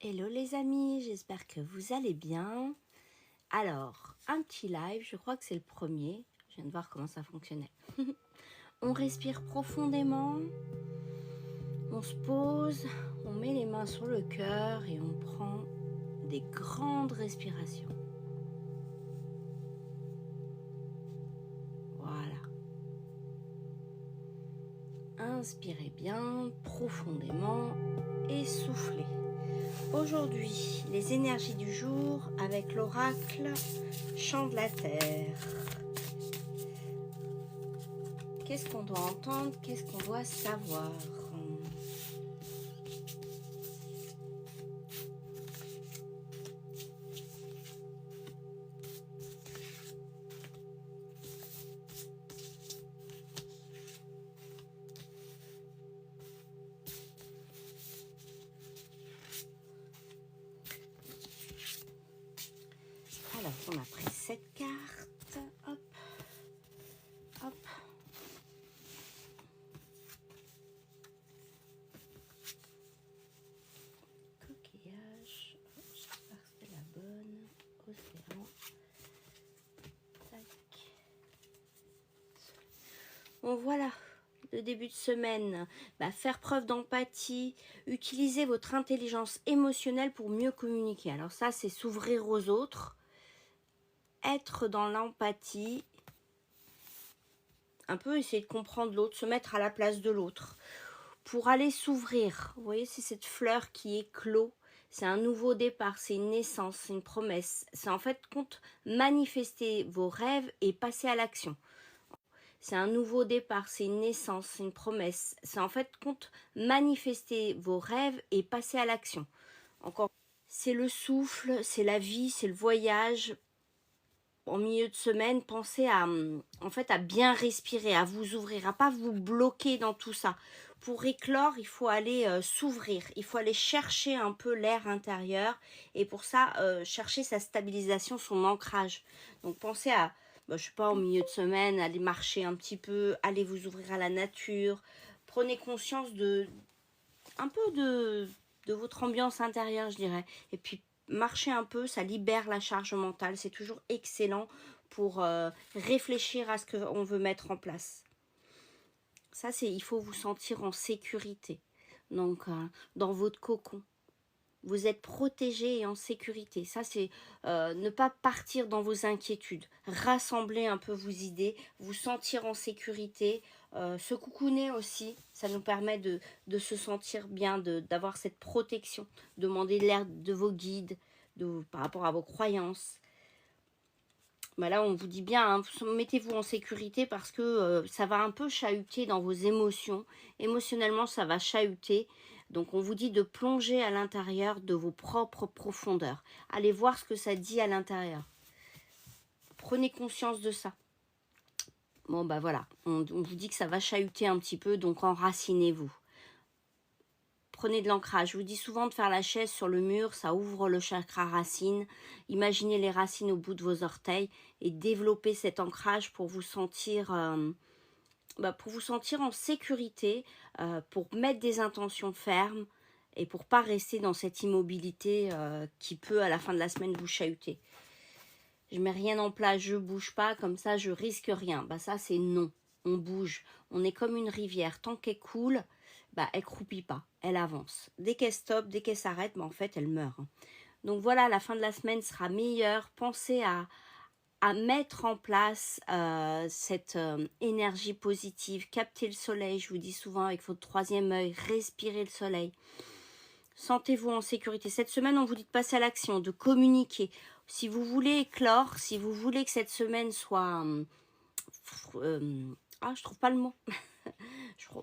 Hello les amis, j'espère que vous allez bien. Alors, un petit live, je crois que c'est le premier. Je viens de voir comment ça fonctionnait. On respire profondément, on se pose, on met les mains sur le cœur et on prend des grandes respirations. Voilà. Inspirez bien, profondément et soufflez. Aujourd'hui, les énergies du jour avec l'oracle Chant de la Terre. Qu'est-ce qu'on doit entendre? Qu'est-ce qu'on doit savoir? Alors, on a pris 7 cartes. Hop, hop. Coquillage. J'espère que c'est la bonne. Océan. Tac. Bon, voilà. Le début de semaine. Faire preuve d'empathie. Utiliser votre intelligence émotionnelle pour mieux communiquer. Alors ça, c'est s'ouvrir aux autres. Être dans l'empathie. Un peu essayer de comprendre l'autre, se mettre à la place de l'autre. Pour aller s'ouvrir. Vous voyez, c'est cette fleur qui éclot. C'est un nouveau départ, c'est une naissance, c'est une promesse. C'est en fait compte manifester vos rêves et passer à l'action. C'est un nouveau départ, c'est une naissance, c'est une promesse. C'est en fait compte manifester vos rêves et passer à l'action. Encore, c'est le souffle, c'est la vie, c'est le voyage. En milieu de semaine, pensez à bien respirer, à vous ouvrir, à pas vous bloquer dans tout ça. Pour éclore, il faut aller s'ouvrir, il faut aller chercher un peu l'air intérieur et pour ça, chercher sa stabilisation, son ancrage. Donc pensez à, je sais pas, au milieu de semaine, aller marcher un petit peu, aller vous ouvrir à la nature. Prenez conscience un peu de votre ambiance intérieure, je dirais. Et puis marcher un peu, ça libère la charge mentale. C'est toujours excellent pour réfléchir à ce qu'on veut mettre en place. Ça, il faut vous sentir en sécurité. Donc, dans votre cocon. Vous êtes protégé et en sécurité. Ça, c'est ne pas partir dans vos inquiétudes. Rassembler un peu vos idées, vous sentir en sécurité. Se coucouner aussi, ça nous permet de se sentir bien, d'avoir cette protection. Demander l'aide de vos guides par rapport à vos croyances. Là, on vous dit bien, mettez-vous en sécurité parce que ça va un peu chahuter dans vos émotions. Émotionnellement, ça va chahuter. Donc, on vous dit de plonger à l'intérieur de vos propres profondeurs. Allez voir ce que ça dit à l'intérieur. Prenez conscience de ça. Bon, voilà. On vous dit que ça va chahuter un petit peu, donc enracinez-vous. Prenez de l'ancrage. Je vous dis souvent de faire la chaise sur le mur, ça ouvre le chakra racine. Imaginez les racines au bout de vos orteils et développez cet ancrage pour vous sentir, en sécurité, pour mettre des intentions fermes et pour pas rester dans cette immobilité qui peut à la fin de la semaine vous chahuter. Je mets rien en place, je bouge pas, comme ça je risque rien. Ça c'est non. On bouge. On est comme une rivière. Tant qu'elle coule, elle croupit pas, elle avance. Dès qu'elle stoppe, dès qu'elle s'arrête, en fait, elle meurt. Donc voilà, la fin de la semaine sera meilleure. Pensez à mettre en place cette énergie positive. Captez le soleil, je vous dis souvent, avec votre troisième œil. Respirez le soleil. Sentez-vous en sécurité. Cette semaine, on vous dit de passer à l'action, de communiquer. Si vous voulez éclore, si vous voulez que cette semaine soit... je trouve pas le mot.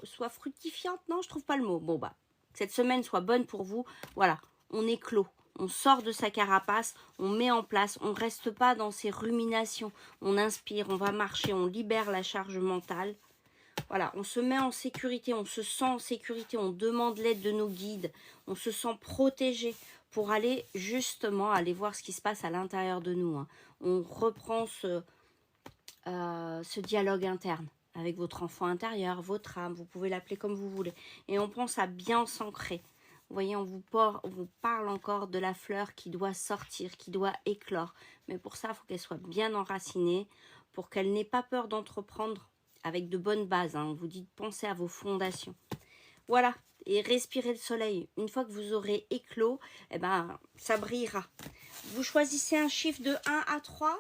Soit fructifiante, non, je trouve pas le mot. Que cette semaine soit bonne pour vous. Voilà, on éclot. On sort de sa carapace, on met en place, on ne reste pas dans ces ruminations. On inspire, on va marcher, on libère la charge mentale. Voilà, on se met en sécurité, on se sent en sécurité, on demande l'aide de nos guides, on se sent protégé pour aller justement aller voir ce qui se passe à l'intérieur de nous. On reprend ce dialogue interne avec votre enfant intérieur, votre âme, vous pouvez l'appeler comme vous voulez. Et on pense à bien s'ancrer. Vous voyez, on vous parle encore de la fleur qui doit sortir, qui doit éclore. Mais pour ça, il faut qu'elle soit bien enracinée, pour qu'elle n'ait pas peur d'entreprendre avec de bonnes bases. On vous dit de penser à vos fondations. Voilà, et respirez le soleil. Une fois que vous aurez éclos, eh ben, ça brillera. Vous choisissez un chiffre de 1 à 3.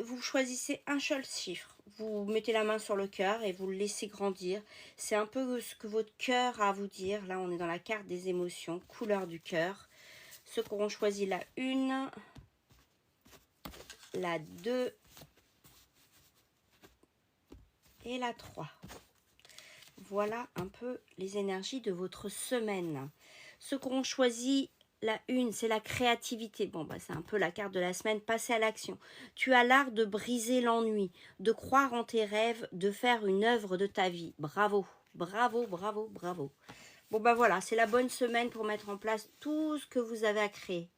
Vous choisissez un seul chiffre. Vous mettez la main sur le cœur et vous le laissez grandir. C'est un peu ce que votre cœur a à vous dire. Là, on est dans la carte des émotions, couleur du cœur. Ceux qui auront choisi la 1, la 2 et la 3. Voilà un peu les énergies de votre semaine. Ceux qui auront choisi la 1, c'est la créativité. Bon, bah, c'est un peu la carte de la semaine. Passer à l'action. Tu as l'art de briser l'ennui, de croire en tes rêves, de faire une œuvre de ta vie. Bravo, bravo, bravo, bravo. Bon, bah voilà, c'est la bonne semaine pour mettre en place tout ce que vous avez à créer.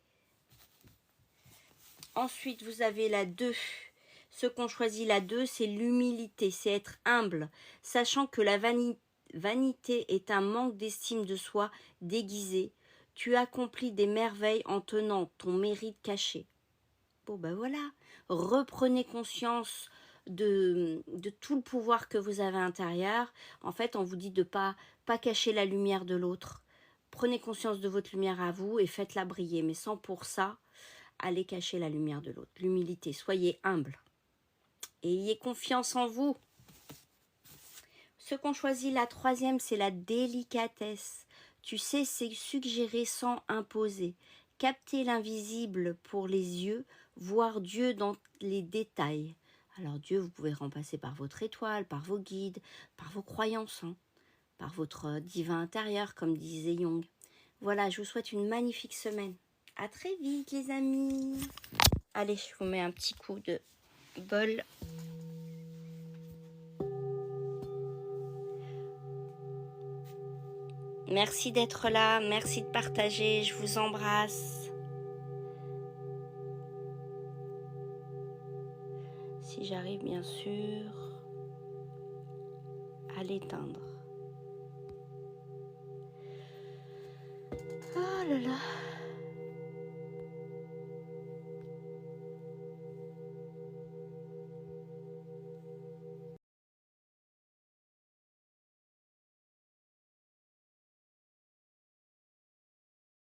Ensuite, vous avez la 2. Ceux qui ont choisi la 2, c'est l'humilité, c'est être humble, sachant que la vanité est un manque d'estime de soi déguisé. Tu accomplis des merveilles en tenant ton mérite caché. Bon ben voilà, reprenez conscience de tout le pouvoir que vous avez à l'intérieur. En fait, on vous dit de pas cacher la lumière de l'autre. Prenez conscience de votre lumière à vous et faites-la briller, mais sans pour ça aller cacher la lumière de l'autre. L'humilité, soyez humble. Et ayez confiance en vous. Ceux qui ont choisi la 3e, c'est la délicatesse. Tu sais, c'est suggérer sans imposer. Capter l'invisible pour les yeux, voir Dieu dans les détails. Alors Dieu, vous pouvez remplacer par votre étoile, par vos guides, par vos croyances, par votre divin intérieur, comme disait Jung. Voilà, je vous souhaite une magnifique semaine. À très vite, les amis. Allez, je vous mets un petit coup de bol. Merci d'être là, merci de partager, je vous embrasse. Si j'arrive bien sûr à l'éteindre. Oh là là.